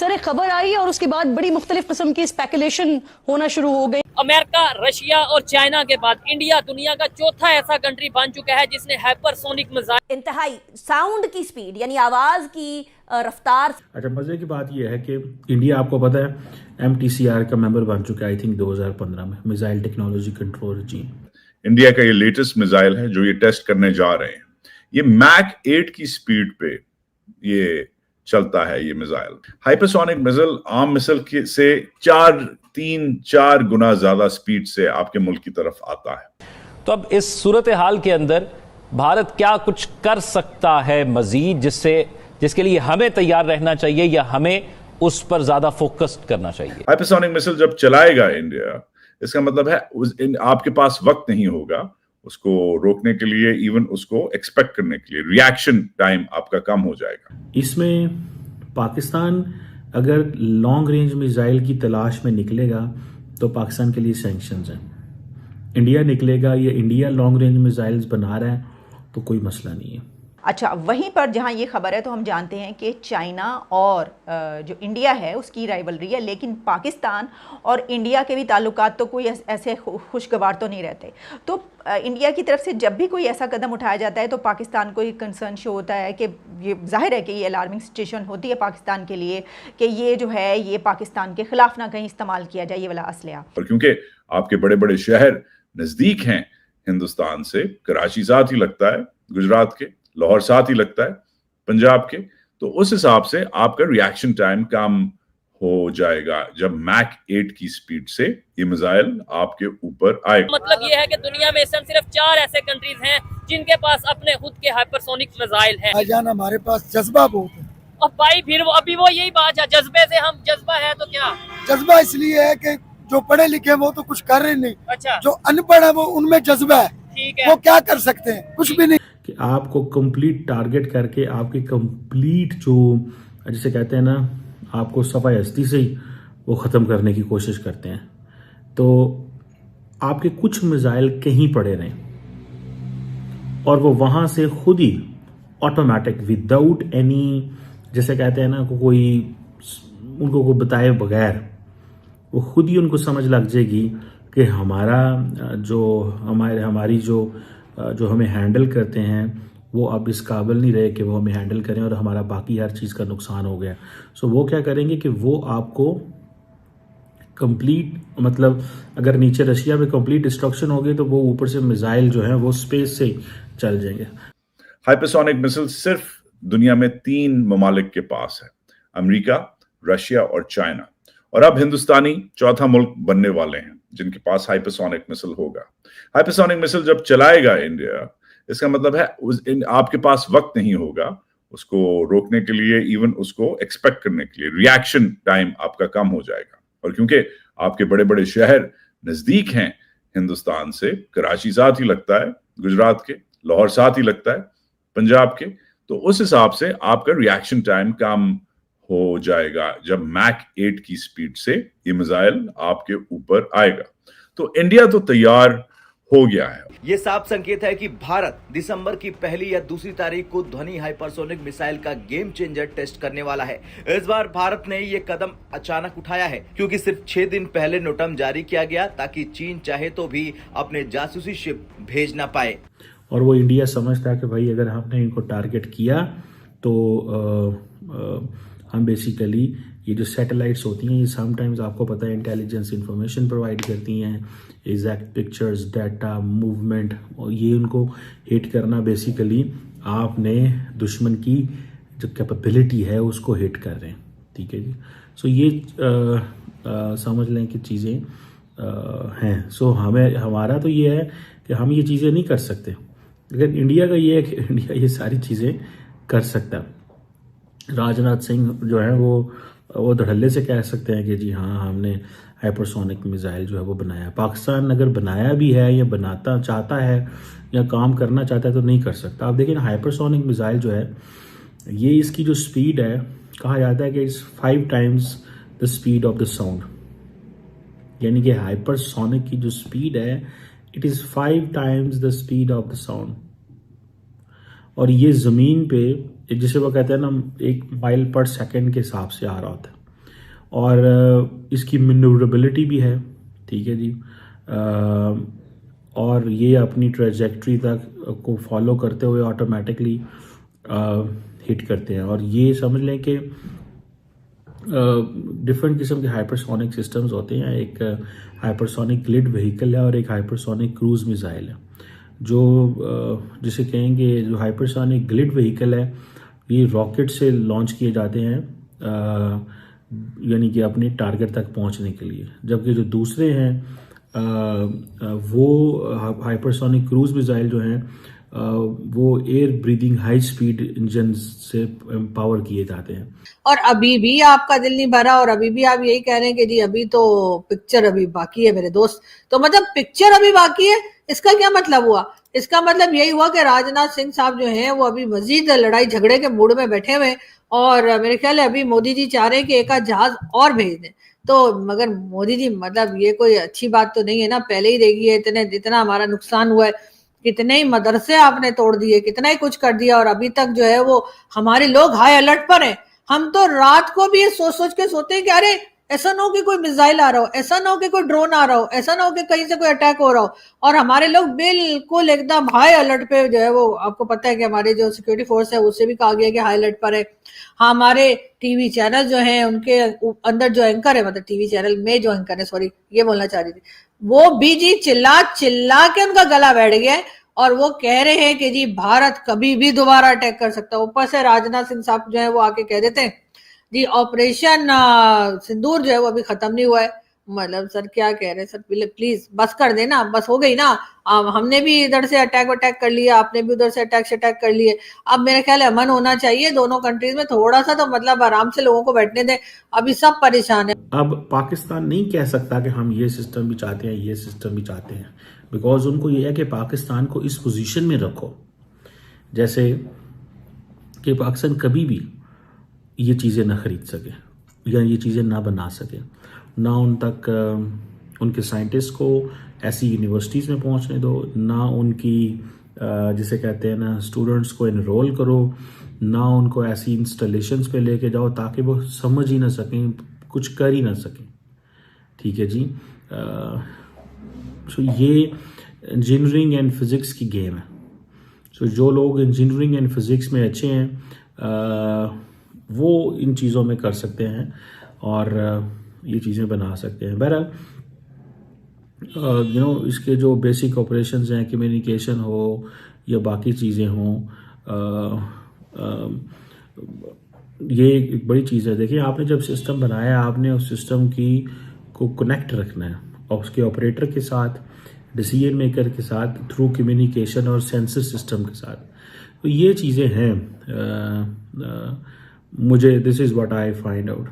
Sir खबर आई और उसके बाद बड़ी मुख्तलिफ किस्म की स्पेकुलेशन होना शुरू हो गई। अमेरिका, रशिया और चाइना के बाद इंडिया दुनिया का चौथा ऐसा कंट्री बन चुका है जिसने हाइपरसोनिक मिसाइल, इंतहाई साउंड की स्पीड यानी आवाज की रफ्तार। अच्छा, मजे की बात यह है कि इंडिया आपको पता है MTCR का मेंबर बन चुका है, आई थिंक 2015 में, missile technology control regime. India का ये लेटेस्ट मिसाइल है जो ये टेस्ट करने जा रहे हैं। ये मैक 8 की स्पीड पे ये चलता है। ये मिसाइल हाइपरसोनिक मिसाइल आम मिसाइल से 3-4 गुना ज्यादा स्पीड से आपके मुल्क की तरफ आता है। तो अब इस सूरत हाल के अंदर भारत क्या कुछ कर सकता है मजीद, जिसके लिए हमें तैयार रहना चाहिए या हमें उस पर ज्यादा फोकस करना चाहिए? हाइपरसोनिक मिसाइल जब चलाएगा इंडिया, इसका मतलब है आपके पास वक्त नहीं होगा उसको रोकने के लिए, इवन उसको एक्सपेक्ट करने के लिए। रिएक्शन टाइम आपका कम हो जाएगा। इसमें पाकिस्तान अगर लॉन्ग रेंज मिसाइल की तलाश में निकलेगा तो पाकिस्तान के लिए सैंक्शंस हैं। इंडिया निकलेगा, ये इंडिया लॉन्ग रेंज मिसाइल्स बना रहा है तो कोई मसला नहीं है। अच्छा, वहीं पर जहां ये खबर है तो हम जानते हैं कि चाइना और जो इंडिया है उसकी राइवलरी है, लेकिन पाकिस्तान और इंडिया के भी ताल्लुकात तो कोई ऐसे खुशगवार तो नहीं रहते। तो इंडिया की तरफ से जब भी कोई ऐसा कदम उठाया जाता है तो पाकिस्तान को एक कंसर्न शो होता है कि ये जाहिर है कि ये अलार्मिंग सिचुएशन होती है पाकिस्तान के लिए कि ये जो है ये पाकिस्तान के खिलाफ ना कहीं इस्तेमाल किया जाए ये वाला असलहा। और क्योंकि आपके बड़े बड़े शहर नजदीक हैं हिंदुस्तान से, कराची साथ ही लगता है, गुजरात के लाहौर साथ ही लगता है, पंजाब के, तो उस हिसाब से आपका रिएक्शन टाइम कम हो जाएगा जब मैक 8 की स्पीड से ये मिसाइल आपके ऊपर आएगा। मतलब ये है कि दुनिया में सिर्फ 4 ऐसे कंट्रीज हैं जिनके पास अपने खुद के हाइपरसोनिक मिसाइल हैं। भाईजान हमारे पास जज्बा बहुत है। और भाई फिर अभी वो यही बात है, जज्बे से हम जज्बा है तो क्या? जज्बा इसलिए है कि जो पढ़े लिखे वो तो कुछ कर रहे नहीं। अच्छा, जो अनपढ़ है वो उनमें जज्बा है, ठीक है, वो क्या कर सकते हैं? कुछ भी नहीं। कि आपको कंप्लीट टारगेट करके आपकी कंप्लीट जो जिसे कहते हैं ना, आपको सफाई हस्ती से ही वो ख़त्म करने की कोशिश करते हैं। तो आपके कुछ मिसाइल कहीं पड़े रहें और वो वहाँ से खुद ही ऑटोमेटिक विदाउट एनी, जैसे कहते हैं ना, कोई उनको को बताए बगैर वो खुद ही उनको समझ लग जाएगी कि हमारा हमारी जो हमें हैंडल करते हैं वो अब इस काबिल नहीं रहे कि वो हमें हैंडल करें और हमारा बाकी हर चीज़ का नुकसान हो गया। सो वो क्या करेंगे कि वो आपको कंप्लीट, मतलब अगर नीचे रशिया में कंप्लीट डिस्ट्रक्शन हो गई तो वो ऊपर से मिसाइल जो है वो स्पेस से चल जाएंगे। हाइपरसोनिक मिसाइल सिर्फ दुनिया में 3 ममालिक के पास है, अमेरिका, रशिया और चाइना। और अब हिंदुस्तानी चौथा मुल्क बनने वाले हैं जिनके पास हाइपरसोनिक मिसाइल होगा। हाइपरसोनिक मिसाइल जब चलाएगा इंडिया, इसका मतलब है आपके पास वक्त नहीं होगा उसको रोकने के लिए, इवन उसको एक्सपेक्ट करने के लिए। रिएक्शन टाइम आपका कम हो जाएगा। और क्योंकि आपके बड़े बड़े शहर नजदीक हैं हिंदुस्तान से, कराची साथ ही लगता है, गुजरात के लाहौर साथ ही लगता है, पंजाब के, तो उस हिसाब से आपका रिएक्शन टाइम कम हो जाएगा जब मैक 8 की स्पीड से ये मिसाइल आपके ऊपर आएगा। तो इंडिया तो तैयार हो गया है। ये साफ संकेत है कि भारत दिसंबर की पहली या दूसरी तारीख को ध्वनि हाइपरसोनिक मिसाइल का गेम चेंजर टेस्ट करने वाला है। इस बार भारत ने ये कदम अचानक उठाया है क्योंकि सिर्फ 6 दिन पहले नोटम जारी किया गया ताकि चीन चाहे तो भी अपने जासूसी शिप भेज ना पाए। और वो इंडिया समझता है कि भाई अगर हमने इनको टारगेट किया तो हम बेसिकली ये जो सैटेलाइट्स होती हैं ये समटाइम्स आपको पता है इंटेलिजेंस इंफॉर्मेशन प्रोवाइड करती हैं, एग्जैक्ट पिक्चर्स, डाटा, मूवमेंट, और ये उनको हिट करना बेसिकली आपने दुश्मन की जो कैपेबिलिटी है उसको हिट कर रहे हैं। ठीक है जी। सो ये समझ लें कि चीज़ें हैं। सो हमारा तो ये है कि हम ये चीज़ें नहीं कर सकते, लेकिन इंडिया का ये है कि इंडिया ये सारी चीज़ें कर सकता है। राजनाथ सिंह जो है वो धड़ल्ले से कह सकते हैं कि जी हाँ हमने हाइपरसोनिक मिसाइल जो है वो बनाया। पाकिस्तान अगर बनाया भी है या बनाता चाहता है या काम करना चाहता है तो नहीं कर सकता। आप देखिए ना, हाइपरसोनिक मिसाइल जो है ये इसकी जो स्पीड है, कहा जाता है कि it's 5 times the speed of the sound, यानी कि हाइपरसोनिक की जो स्पीड है it is 5 times the speed of the sound. और ये ज़मीन पे जिसे वो कहते हैं ना 1 माइल पर सेकंड के हिसाब से आ रहा होता है। और इसकी मैन्यूवरेबिलिटी भी है, ठीक है जी। और ये अपनी ट्रेजेक्ट्री तक को फॉलो करते हुए ऑटोमेटिकली हिट करते हैं। और ये समझ लें कि डिफरेंट किस्म के हाइपरसोनिक सिस्टम्स होते हैं। एक हाइपरसोनिक ग्लिड व्हीकल है और एक हाइपरसोनिक क्रूज मिसाइल है। जो जिसे कहेंगे, जो हाइपरसोनिक ग्लिड व्हीकल है, ये रॉकेट से लॉन्च किए जाते हैं, यानी कि अपने टारगेट तक पहुंचने के लिए। जबकि जो दूसरे हैं वो हाइपरसोनिक क्रूज मिसाइल जो हैं वो air breathing high speed engine से पावर किए जाते हैं। और अभी भी आपका दिल नहीं भरा और अभी भी आप यही कह रहे हैं कि जी अभी तो पिक्चर अभी बाकी है मेरे दोस्त। तो मतलब पिक्चर अभी बाकी है, इसका क्या मतलब हुआ? इसका मतलब यही हुआ कि राजनाथ सिंह साहब जो हैं वो अभी मजीद लड़ाई झगड़े के मूड में बैठे हुए, और मेरे ख्याल है अभी मोदी जी चाह रहे हैं कि एक आध जहाज और भेज दें। तो मगर मोदी जी, मतलब ये कोई अच्छी बात तो नहीं है ना। पहले ही देखिए इतना हमारा नुकसान हुआ है, कितने ही मदरसे आपने तोड़ दिए, कितना ही कुछ कर दिया, और अभी तक जो है वो हमारे लोग हाई अलर्ट पर हैं। हम तो रात को भी ये सोच सोच के सोते हैं कि अरे ऐसा ना हो कि कोई मिसाइल आ रहा हो, ऐसा ना हो कि कोई ड्रोन आ रहा हो, ऐसा ना हो कि कहीं से कोई अटैक हो रहा हो। और हमारे लोग बिल्कुल एकदम हाई अलर्ट पे जो है वो, आपको पता है कि हमारे जो सिक्योरिटी फोर्स है उससे भी कहा गया कि हाई अलर्ट पर है। हमारे टीवी चैनल जो हैं उनके अंदर जो एंकर है, मतलब टीवी चैनल में जो एंकर है, सॉरी ये बोलना चाह रही थी, वो भी जी चिल्ला चिल्ला के उनका गला बैठ गया है और वो कह रहे हैं कि जी भारत कभी भी दोबारा अटैक कर सकता है। ऊपर से राजनाथ सिंह साहब जो है वो आके कह देते हैं जी ऑपरेशन सिंदूर जो है वो अभी खत्म नहीं हुआ है। मतलब सर क्या कह रहे हैं सर, प्लीज बस कर देना, बस हो गई ना। हमने भी इधर से अटैक कर लिया, आपने भी उधर से अटैक कर लिए। अब मेरे ख्याल है अमन होना चाहिए दोनों कंट्रीज में, थोड़ा सा तो मतलब आराम से लोगों को बैठने दें, अभी सब परेशान है। अब पाकिस्तान नहीं कह सकता कि हम ये सिस्टम भी चाहते हैं, ये सिस्टम भी चाहते हैं, बिकॉज उनको ये है कि पाकिस्तान को इस पोजीशन में रखो जैसे कि पाकिस्तान कभी भी ये चीज़ें ना खरीद सके या ये चीज़ें ना बना सके, ना उन तक उनके साइंटिस्ट को ऐसी यूनिवर्सिटीज़ में पहुंचने दो, ना उनकी जिसे कहते हैं ना स्टूडेंट्स को इनरोल करो, ना उनको ऐसी इंस्टॉलेशंस पे लेके जाओ ताकि वो समझ ही ना सकें, कुछ कर ही ना सकें। ठीक है जी। सो ये इंजीनियरिंग एंड फिज़िक्स की गेम है। सो जो लोग इंजीनियरिंग एंड फिज़िक्स में अच्छे हैं वो इन चीज़ों में कर सकते हैं और ये चीज़ें बना सकते हैं। बहरहाल इसके जो बेसिक ऑपरेशंस हैं, कम्युनिकेशन हो या बाकी चीज़ें हों, ये एक बड़ी चीज़ है। देखिए, आपने जब सिस्टम बनाया, आपने उस सिस्टम को कनेक्ट रखना है और उसके ऑपरेटर के साथ, डिसीजन मेकर के साथ, थ्रू कम्युनिकेशन और सेंसर सिस्टम के साथ। तो ये चीज़ें हैं। मुझे this is what I find out.